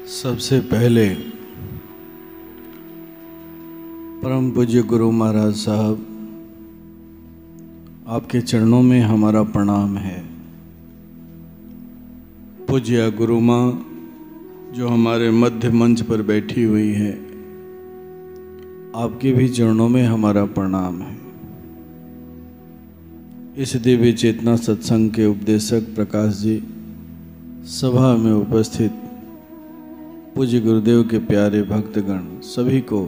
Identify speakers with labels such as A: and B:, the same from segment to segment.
A: सबसे पहले परम पूज्य गुरु महाराज साहब, आपके चरणों में हमारा प्रणाम है। पूज्य गुरु माँ जो हमारे मध्य मंच पर बैठी हुई है, आपके भी चरणों में हमारा प्रणाम है। इस दिव्य चेतना सत्संग के उपदेशक प्रकाश जी, सभा में उपस्थित पूज्य गुरुदेव के प्यारे भक्तगण, सभी को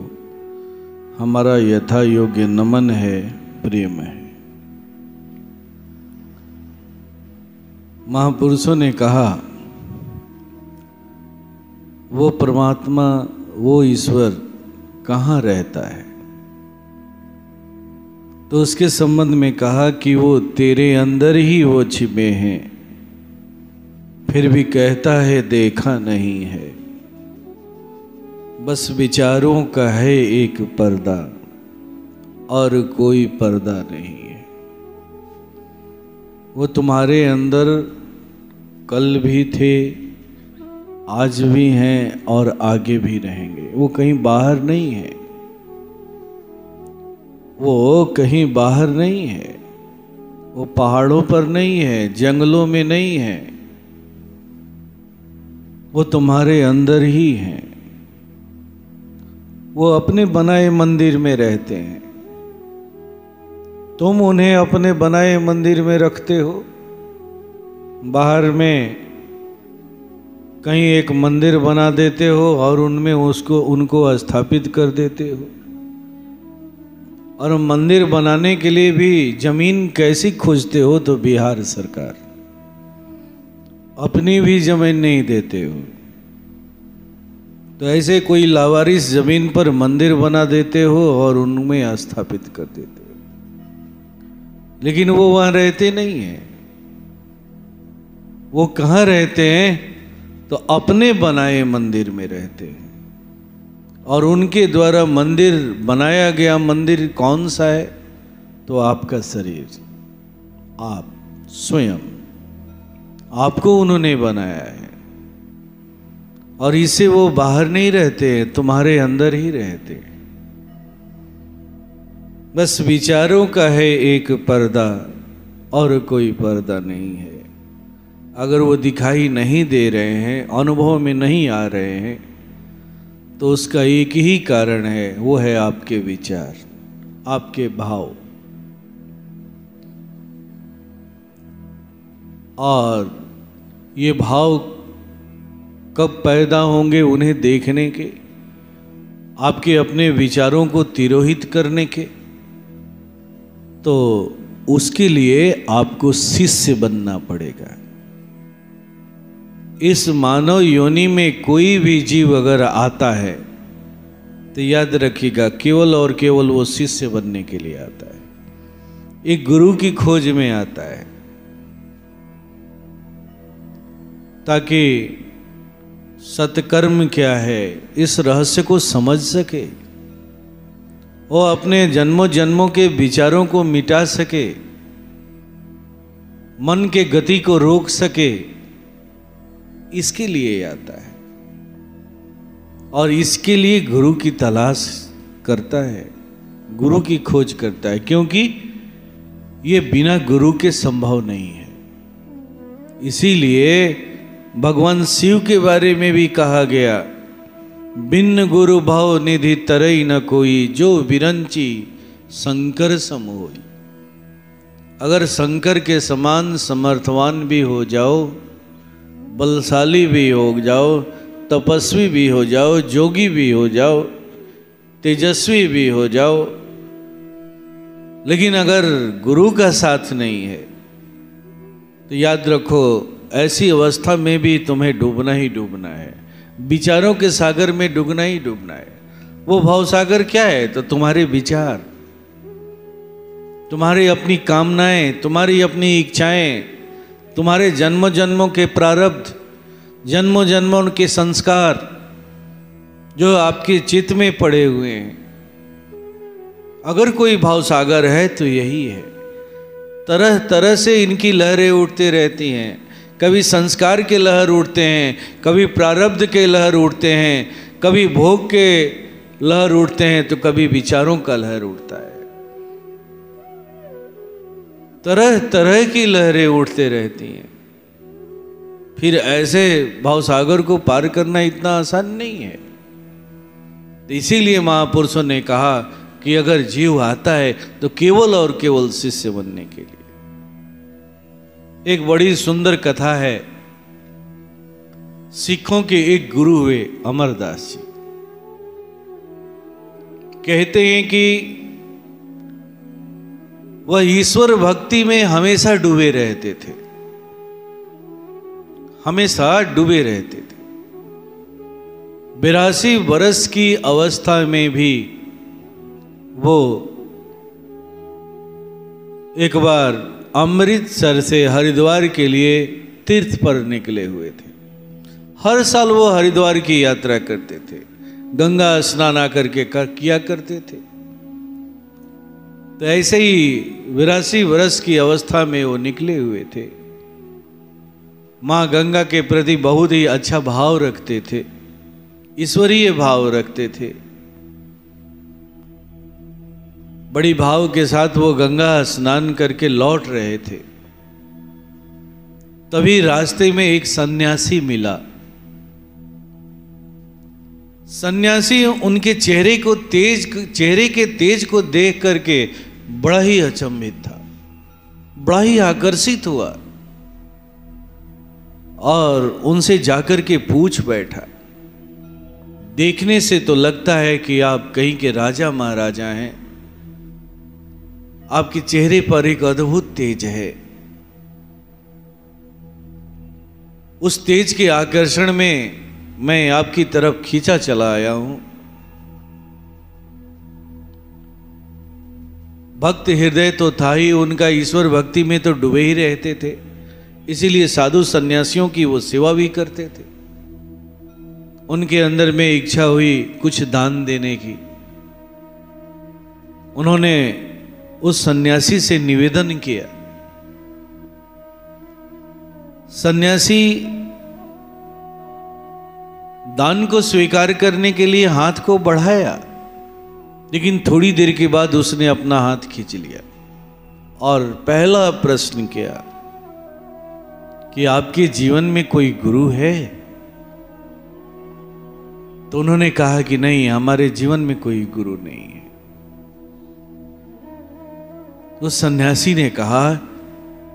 A: हमारा यथा योग्य नमन है, प्रेम है। महापुरुषों ने कहा, वो परमात्मा, वो ईश्वर कहाँ रहता है? तो उसके संबंध में कहा कि वो तेरे अंदर ही वो छिपे हैं, फिर भी कहता है देखा नहीं है। बस विचारों का है एक पर्दा और कोई पर्दा नहीं है। वो तुम्हारे अंदर कल भी थे, आज भी हैं और आगे भी रहेंगे। वो कहीं बाहर नहीं है, वो कहीं बाहर नहीं है, वो पहाड़ों पर नहीं है, जंगलों में नहीं है, वो तुम्हारे अंदर ही हैं। वो अपने बनाए मंदिर में रहते हैं, तुम उन्हें अपने बनाए मंदिर में रखते हो। बाहर में कहीं एक मंदिर बना देते हो और उनमें उनको स्थापित कर देते हो। और मंदिर बनाने के लिए भी जमीन कैसी खोजते हो? तो बिहार सरकार, अपनी भी जमीन नहीं देते हो। तो ऐसे कोई लावारिस जमीन पर मंदिर बना देते हो और उनमें स्थापित कर देते हो, लेकिन वो वहां रहते नहीं हैं। वो कहाँ रहते हैं? तो अपने बनाए मंदिर में रहते हैं। और उनके द्वारा मंदिर बनाया गया मंदिर कौन सा है? तो आपका शरीर, आप स्वयं, आपको उन्होंने बनाया है। और इससे वो बाहर नहीं रहते, तुम्हारे अंदर ही रहते। बस विचारों का है एक पर्दा और कोई पर्दा नहीं है। अगर वो दिखाई नहीं दे रहे हैं, अनुभव में नहीं आ रहे हैं, तो उसका एक ही कारण है, वो है आपके विचार, आपके भाव। और ये भाव कब पैदा होंगे? उन्हें देखने के, आपके अपने विचारों को तिरोहित करने के। तो उसके लिए आपको शिष्य बनना पड़ेगा। इस मानव योनि में कोई भी जीव अगर आता है तो याद रखिएगा, केवल और केवल वो शिष्य बनने के लिए आता है, एक गुरु की खोज में आता है, ताकि सत्कर्म क्या है इस रहस्य को समझ सके, वो अपने जन्मों जन्मों के विचारों को मिटा सके, मन के गति को रोक सके। इसके लिए आता है और इसके लिए गुरु की तलाश करता है, गुरु की खोज करता है, क्योंकि ये बिना गुरु के संभव नहीं है। इसीलिए भगवान शिव के बारे में भी कहा गया, बिन गुरु भाव निधि तरई न कोई, जो बिरंची शंकर सम होई। अगर शंकर के समान समर्थवान भी हो जाओ, बलशाली भी हो जाओ, तपस्वी भी हो जाओ, जोगी भी हो जाओ, तेजस्वी भी हो जाओ, लेकिन अगर गुरु का साथ नहीं है तो याद रखो, ऐसी अवस्था में भी तुम्हें डूबना ही डूबना है, विचारों के सागर में डूबना ही डूबना है। वो भाव सागर क्या है? तो तुम्हारे विचार, तुम्हारी अपनी कामनाएं, तुम्हारी अपनी इच्छाएं, तुम्हारे जन्म जन्मों के प्रारब्ध, जन्मों जन्मों के संस्कार जो आपके चित्त में पड़े हुए हैं। अगर कोई भाव सागर है तो यही है। तरह तरह से इनकी लहरें उठती रहती हैं, कभी संस्कार के लहर उठते हैं, कभी प्रारब्ध के लहर उठते हैं, कभी भोग के लहर उठते हैं, तो कभी विचारों का लहर उठता है। तरह तरह की लहरें उठते रहती हैं। फिर ऐसे भावसागर को पार करना इतना आसान नहीं है। तो इसीलिए महापुरुषों ने कहा कि अगर जीव आता है तो केवल और केवल शिष्य बनने के लिए। एक बड़ी सुंदर कथा है। सिखों के एक गुरु हुए अमरदास जी। कहते हैं कि वह ईश्वर भक्ति में हमेशा डूबे रहते थे, हमेशा डूबे रहते थे। 82 वर्ष की अवस्था में भी वो एक बार अमृतसर से हरिद्वार के लिए तीर्थ पर निकले हुए थे। हर साल वो हरिद्वार की यात्रा करते थे, गंगा स्नान आकर के किया करते थे। तो ऐसे ही 82 वर्ष की अवस्था में वो निकले हुए थे। माँ गंगा के प्रति बहुत ही अच्छा भाव रखते थे, ईश्वरीय भाव रखते थे। बड़ी भाव के साथ वो गंगा स्नान करके लौट रहे थे। तभी रास्ते में एक सन्यासी मिला। सन्यासी उनके चेहरे के तेज को देख करके बड़ा ही अचंभित था, बड़ा ही आकर्षित हुआ और उनसे जाकर के पूछ बैठा। देखने से तो लगता है कि आप कहीं के राजा महाराजा हैं। आपके चेहरे पर एक अद्भुत तेज है। उस तेज के आकर्षण में मैं आपकी तरफ खींचा चला आया हूं। भक्त हृदय तो था ही उनका, ईश्वर भक्ति में तो डूबे ही रहते थे। इसीलिए साधु सन्यासियों की वो सेवा भी करते थे। उनके अंदर में इच्छा हुई कुछ दान देने की। उन्होंने उस सन्यासी से निवेदन किया। सन्यासी दान को स्वीकार करने के लिए हाथ को बढ़ाया, लेकिन थोड़ी देर के बाद उसने अपना हाथ खींच लिया और पहला प्रश्न किया कि आपके जीवन में कोई गुरु है? तो उन्होंने कहा कि नहीं, हमारे जीवन में कोई गुरु नहीं है। तो सन्यासी ने कहा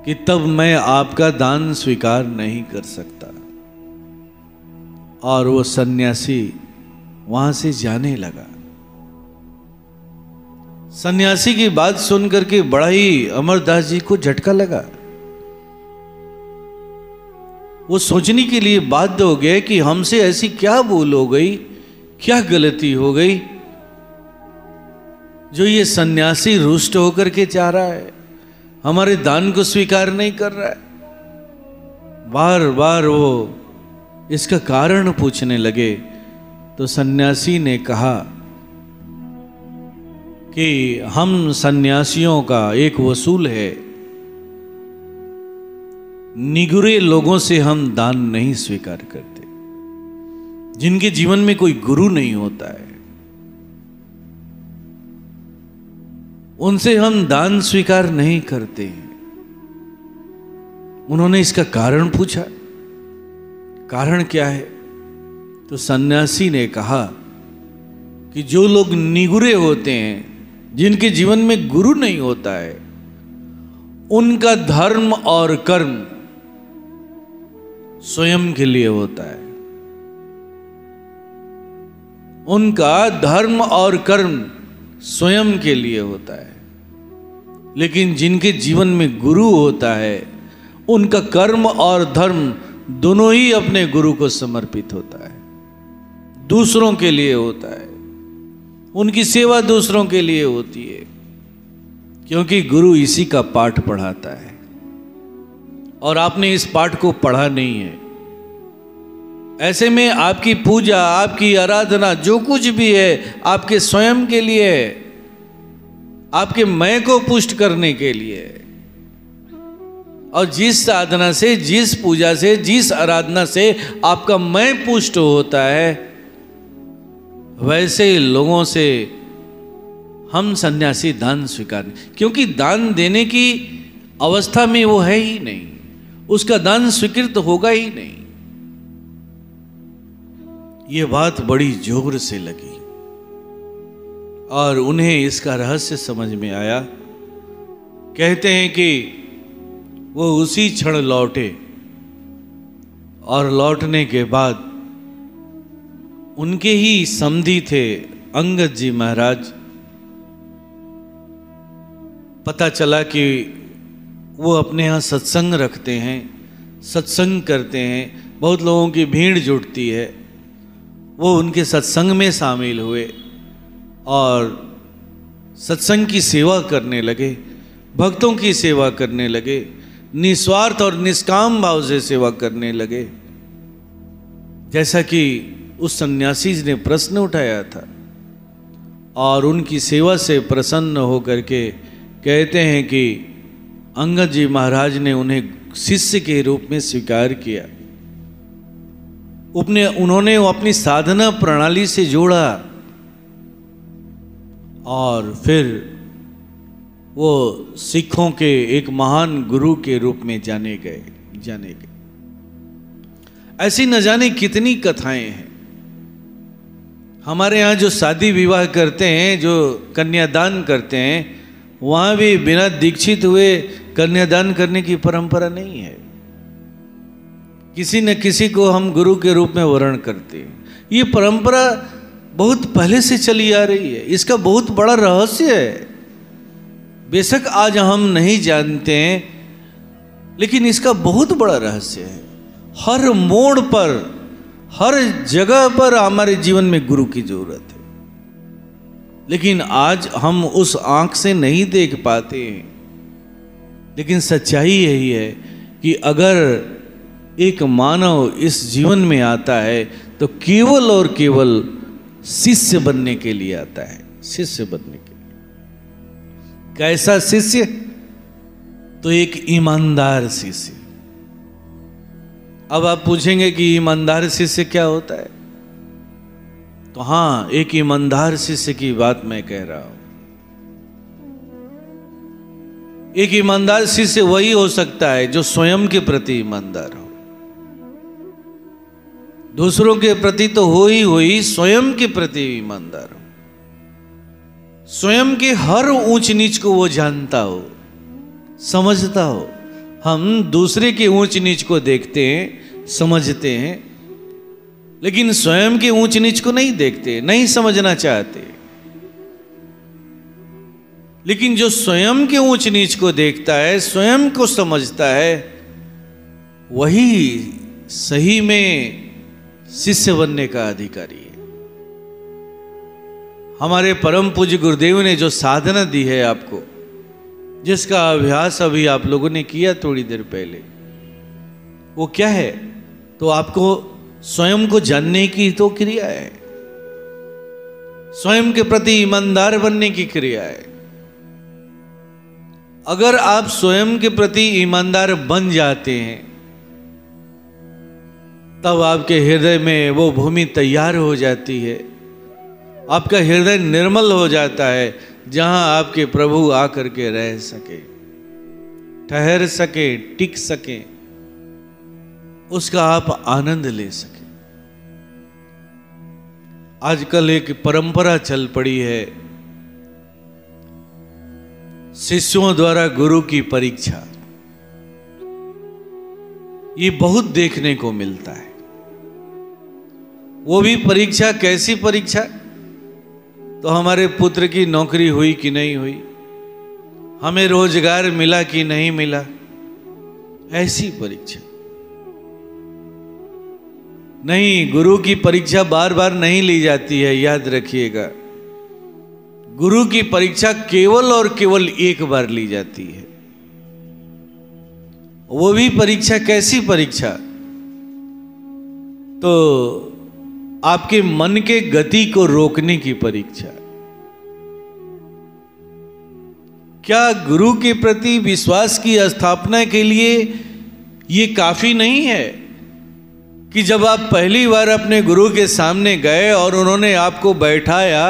A: कि तब मैं आपका दान स्वीकार नहीं कर सकता। और वो सन्यासी वहां से जाने लगा। सन्यासी की बात सुन करके बड़ा ही अमरदास जी को झटका लगा। वो सोचने के लिए बाध्य हो गए कि हमसे ऐसी क्या भूल हो गई, क्या गलती हो गई जो ये सन्यासी रुष्ट होकर के जा रहा है, हमारे दान को स्वीकार नहीं कर रहा है। बार बार वो इसका कारण पूछने लगे। तो सन्यासी ने कहा कि हम सन्यासियों का एक वसूल है, निगुरे लोगों से हम दान नहीं स्वीकार करते। जिनके जीवन में कोई गुरु नहीं होता है, उनसे हम दान स्वीकार नहीं करते हैं। उन्होंने इसका कारण पूछा, कारण क्या है? तो सन्यासी ने कहा कि जो लोग निगुरे होते हैं, जिनके जीवन में गुरु नहीं होता है, उनका धर्म और कर्म स्वयं के लिए होता है। उनका धर्म और कर्म स्वयं के लिए होता है। लेकिन जिनके जीवन में गुरु होता है, उनका कर्म और धर्म दोनों ही अपने गुरु को समर्पित होता है, दूसरों के लिए होता है। उनकी सेवा दूसरों के लिए होती है, क्योंकि गुरु इसी का पाठ पढ़ाता है और आपने इस पाठ को पढ़ा नहीं है। ऐसे में आपकी पूजा, आपकी आराधना, जो कुछ भी है, आपके स्वयं के लिए है, आपके मैं को पुष्ट करने के लिए है। और जिस साधना से, जिस पूजा से, जिस आराधना से आपका मैं पुष्ट होता है, वैसे लोगों से हम सन्यासी दान स्वीकार नहीं, क्योंकि दान देने की अवस्था में वो है ही नहीं, उसका दान स्वीकृत होगा ही नहीं। ये बात बड़ी जोर से लगी और उन्हें इसका रहस्य समझ में आया। कहते हैं कि वो उसी क्षण लौटे और लौटने के बाद उनके ही समधी थे अंगद जी महाराज। पता चला कि वो अपने यहाँ सत्संग रखते हैं, सत्संग करते हैं, बहुत लोगों की भीड़ जुटती है। वो उनके सत्संग में शामिल हुए और सत्संग की सेवा करने लगे, भक्तों की सेवा करने लगे, निस्वार्थ और निष्काम भाव से सेवा करने लगे। जैसा कि उस सन्यासी ने प्रश्न उठाया था, और उनकी सेवा से प्रसन्न होकर के कहते हैं कि अंगद जी महाराज ने उन्हें शिष्य के रूप में स्वीकार किया। उन्होंने अपनी साधना प्रणाली से जोड़ा और फिर वो सिखों के एक महान गुरु के रूप में जाने गए। ऐसी न जाने कितनी कथाएं हैं। हमारे यहाँ जो शादी विवाह करते हैं, जो कन्यादान करते हैं, वहाँ भी बिना दीक्षित हुए कन्यादान करने की परंपरा नहीं है। किसी न किसी को हम गुरु के रूप में वर्ण करते हैं। ये परंपरा बहुत पहले से चली आ रही है। इसका बहुत बड़ा रहस्य है। बेशक आज हम नहीं जानते हैं, लेकिन इसका बहुत बड़ा रहस्य है। हर मोड़ पर, हर जगह पर हमारे जीवन में गुरु की जरूरत है, लेकिन आज हम उस आंख से नहीं देख पाते हैं। लेकिन सच्चाई यही है कि अगर एक मानव इस जीवन में आता है तो केवल और केवल शिष्य बनने के लिए आता है। शिष्य बनने के लिए। कैसा शिष्य? तो एक ईमानदार शिष्य। अब आप पूछेंगे कि ईमानदार शिष्य क्या होता है? तो हाँ, एक ईमानदार शिष्य की बात मैं कह रहा हूं। एक ईमानदार शिष्य वही हो सकता है जो स्वयं के प्रति ईमानदार हो। दूसरों के प्रति तो हो ही, स्वयं के प्रति ईमानदार हो। स्वयं के हर ऊंच नीच को वो जानता हो, समझता हो। हम दूसरे के ऊंच नीच को देखते हैं, समझते हैं, लेकिन स्वयं के ऊंच नीच को नहीं देखते, नहीं समझना चाहते। लेकिन जो स्वयं के ऊंच नीच को देखता है, स्वयं को समझता है, वही सही में शिष्य बनने का अधिकारी है। हमारे परम पूज्य गुरुदेव ने जो साधना दी है आपको, जिसका अभ्यास अभी आप लोगों ने किया थोड़ी देर पहले, वो क्या है? तो आपको स्वयं को जानने की तो क्रिया है, स्वयं के प्रति ईमानदार बनने की क्रिया है। अगर आप स्वयं के प्रति ईमानदार बन जाते हैं, तब आपके हृदय में वो भूमि तैयार हो जाती है। आपका हृदय निर्मल हो जाता है, जहां आपके प्रभु आकर के रह सके, ठहर सके, टिक सके, उसका आप आनंद ले सके। आजकल एक परंपरा चल पड़ी है, शिष्यों द्वारा गुरु की परीक्षा। ये बहुत देखने को मिलता है। वो भी परीक्षा कैसी परीक्षा? तो हमारे पुत्र की नौकरी हुई कि नहीं हुई, हमें रोजगार मिला कि नहीं मिला, ऐसी परीक्षा। नहीं, गुरु की परीक्षा बार बार नहीं ली जाती है, याद रखिएगा। गुरु की परीक्षा केवल और केवल एक बार ली जाती है। वो भी परीक्षा कैसी परीक्षा? तो आपके मन के गति को रोकने की परीक्षा। क्या गुरु के प्रति विश्वास की स्थापना के लिए ये काफी नहीं है कि जब आप पहली बार अपने गुरु के सामने गए और उन्होंने आपको बैठाया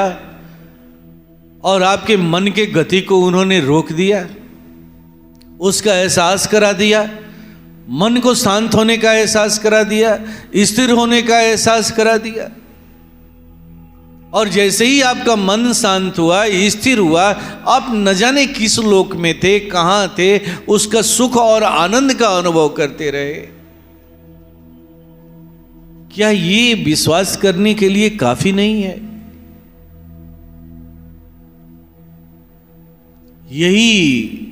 A: और आपके मन के गति को उन्होंने रोक दिया, उसका एहसास करा दिया, मन को शांत होने का एहसास करा दिया, स्थिर होने का एहसास करा दिया। और जैसे ही आपका मन शांत हुआ, स्थिर हुआ, आप न जाने किस लोक में थे, कहां थे, उसका सुख और आनंद का अनुभव करते रहे। क्या ये विश्वास करने के लिए काफी नहीं है? यही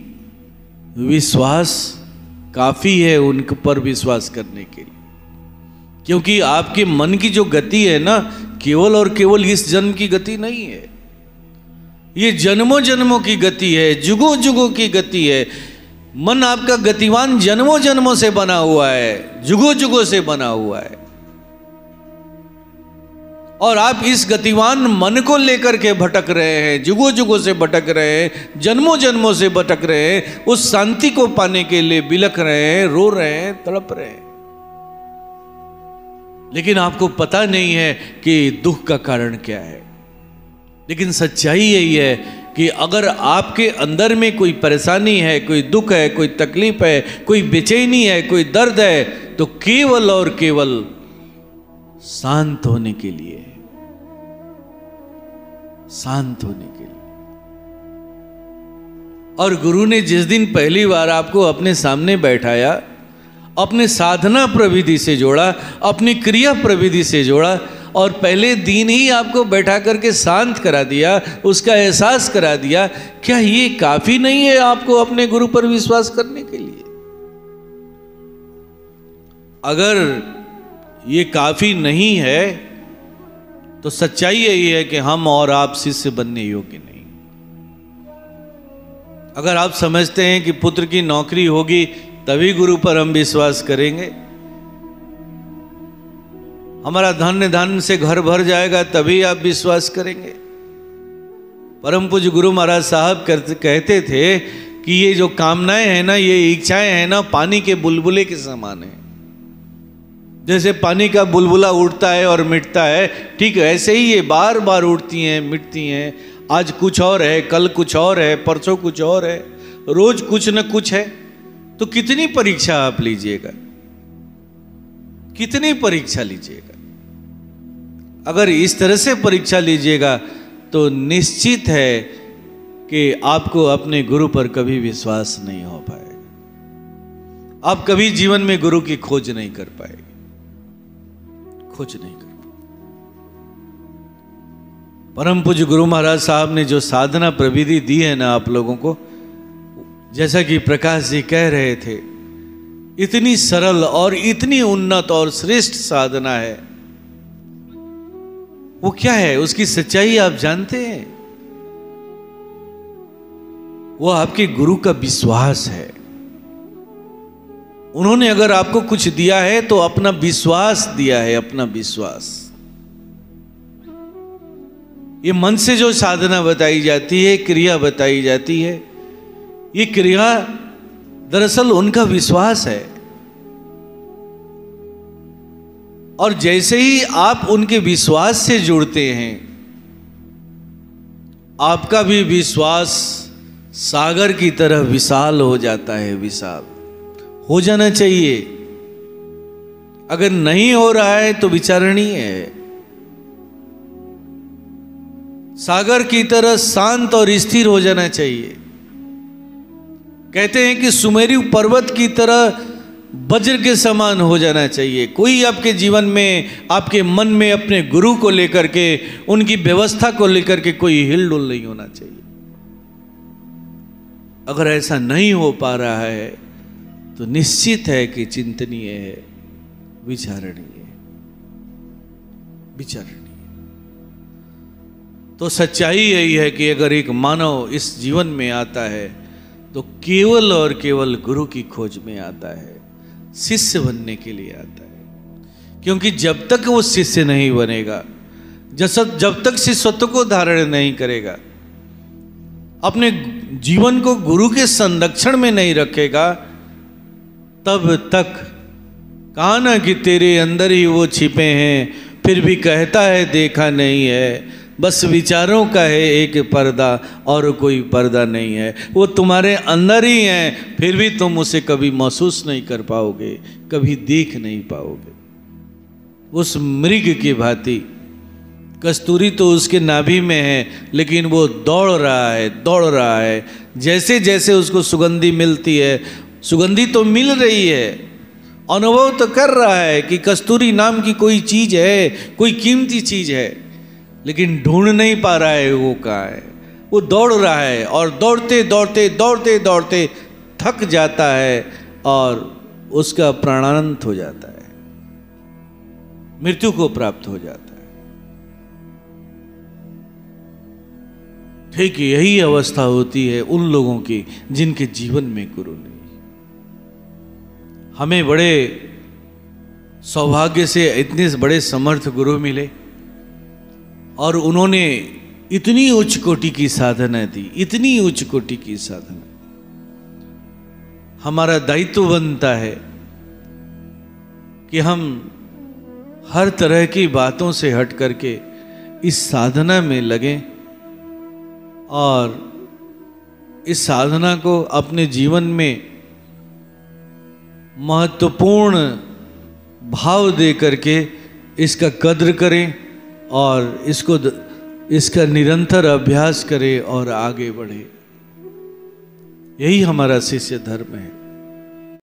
A: विश्वास काफी है उन पर विश्वास करने के लिए, क्योंकि आपके मन की जो गति है ना, केवल और केवल इस जन्म की गति नहीं है, ये जन्मों जन्मों की गति है, जुगों जुगों की गति है। मन आपका गतिवान जन्मों जन्मों से बना हुआ है, जुगों जुगों से बना हुआ है। और आप इस गतिवान मन को लेकर के भटक रहे हैं, जुगों जुगों से भटक रहे हैं, जन्मों जन्मों से भटक रहे हैं, उस शांति को पाने के लिए बिलख रहे हैं, रो रहे हैं, तड़प रहे हैं। लेकिन आपको पता नहीं है कि दुख का कारण क्या है। लेकिन सच्चाई यही है कि अगर आपके अंदर में कोई परेशानी है, कोई दुख है, कोई तकलीफ है, कोई बेचैनी है, कोई दर्द है, तो केवल और केवल शांत होने के लिए, शांत होने के लिए। और गुरु ने जिस दिन पहली बार आपको अपने सामने बैठाया, अपने साधना प्रविधि से जोड़ा, अपनी क्रिया प्रविधि से जोड़ा, और पहले दिन ही आपको बैठा करके शांत करा दिया, उसका एहसास करा दिया, क्या ये काफी नहीं है आपको अपने गुरु पर विश्वास करने के लिए? अगर ये काफी नहीं है तो सच्चाई यही है कि हम और आप शिष्य बनने योग्य नहीं। अगर आप समझते हैं कि पुत्र की नौकरी होगी तभी गुरु पर हम विश्वास करेंगे, हमारा धन्य धन से घर भर जाएगा तभी आप विश्वास करेंगे। परम पूज्य गुरु महाराज साहब कहते थे कि ये जो कामनाएं हैं ना, ये इच्छाएं हैं ना, पानी के बुलबुले के समान है। जैसे पानी का बुलबुला उठता है और मिटता है, ठीक ऐसे ही ये बार बार उठती हैं, मिटती हैं। आज कुछ और है, कल कुछ और है, परसों कुछ और है, रोज कुछ न कुछ है। तो कितनी परीक्षा आप लीजिएगा, कितनी परीक्षा लीजिएगा? अगर इस तरह से परीक्षा लीजिएगा तो निश्चित है कि आपको अपने गुरु पर कभी विश्वास नहीं हो पाएगा। आप कभी जीवन में गुरु की खोज नहीं कर पाएंगे, खोज नहीं कर पाएंगे। परम पूज्य गुरु महाराज साहब ने जो साधना प्रविधि दी है ना आप लोगों को, जैसा कि प्रकाश जी कह रहे थे, इतनी सरल और इतनी उन्नत और श्रेष्ठ साधना है। वो क्या है, उसकी सच्चाई आप जानते हैं? वो आपके गुरु का विश्वास है। उन्होंने अगर आपको कुछ दिया है तो अपना विश्वास दिया है, अपना विश्वास। ये मन से जो साधना बताई जाती है, क्रिया बताई जाती है, ये क्रिया दरअसल उनका विश्वास है। और जैसे ही आप उनके विश्वास से जुड़ते हैं, आपका भी विश्वास सागर की तरह विशाल हो जाता है। विशाल हो जाना चाहिए। अगर नहीं हो रहा है तो विचारणीय है। सागर की तरह शांत और स्थिर हो जाना चाहिए। कहते हैं कि सुमेरु पर्वत की तरह वज्र के समान हो जाना चाहिए। कोई आपके जीवन में, आपके मन में अपने गुरु को लेकर के, उनकी व्यवस्था को लेकर के कोई हिलडुल नहीं होना चाहिए। अगर ऐसा नहीं हो पा रहा है तो निश्चित है कि चिंतनीय है, विचारणीय है, विचारणीय। तो सच्चाई यही है कि अगर एक मानव इस जीवन में आता है तो केवल और केवल गुरु की खोज में आता है, शिष्य बनने के लिए आता है। क्योंकि जब तक वो शिष्य नहीं बनेगा, जब तक शिष्यत्व को धारण नहीं करेगा, अपने जीवन को गुरु के संरक्षण में नहीं रखेगा, तब तक कहा ना कि तेरे अंदर ही वो छिपे हैं, फिर भी कहता है देखा नहीं है, बस विचारों का है एक पर्दा और कोई पर्दा नहीं है। वो तुम्हारे अंदर ही है, फिर भी तुम उसे कभी महसूस नहीं कर पाओगे, कभी देख नहीं पाओगे। उस मृग की भांति कस्तूरी तो उसके नाभि में है, लेकिन वो दौड़ रहा है। जैसे जैसे उसको सुगंधी मिलती है, सुगंधी तो मिल रही है, अनुभव तो कर रहा है कि कस्तूरी नाम की कोई चीज है, कोई कीमती चीज है, लेकिन ढूंढ नहीं पा रहा है वो कहाँ है। वो दौड़ रहा है और दौड़ते दौड़ते दौड़ते दौड़ते थक जाता है और उसका प्राणांत हो जाता है, मृत्यु को प्राप्त हो जाता है। ठीक यही अवस्था होती है उन लोगों की जिनके जीवन में गुरु नहीं। हमें बड़े सौभाग्य से इतने बड़े समर्थ गुरु मिले और उन्होंने इतनी उच्च कोटि की साधना दी, इतनी उच्च कोटि की साधना। हमारा दायित्व बनता है कि हम हर तरह की बातों से हट करके इस साधना में लगें और इस साधना को अपने जीवन में महत्वपूर्ण भाव दे करके इसका कद्र करें और इसका निरंतर अभ्यास करें और आगे बढ़े। यही हमारा शिष्य धर्म है।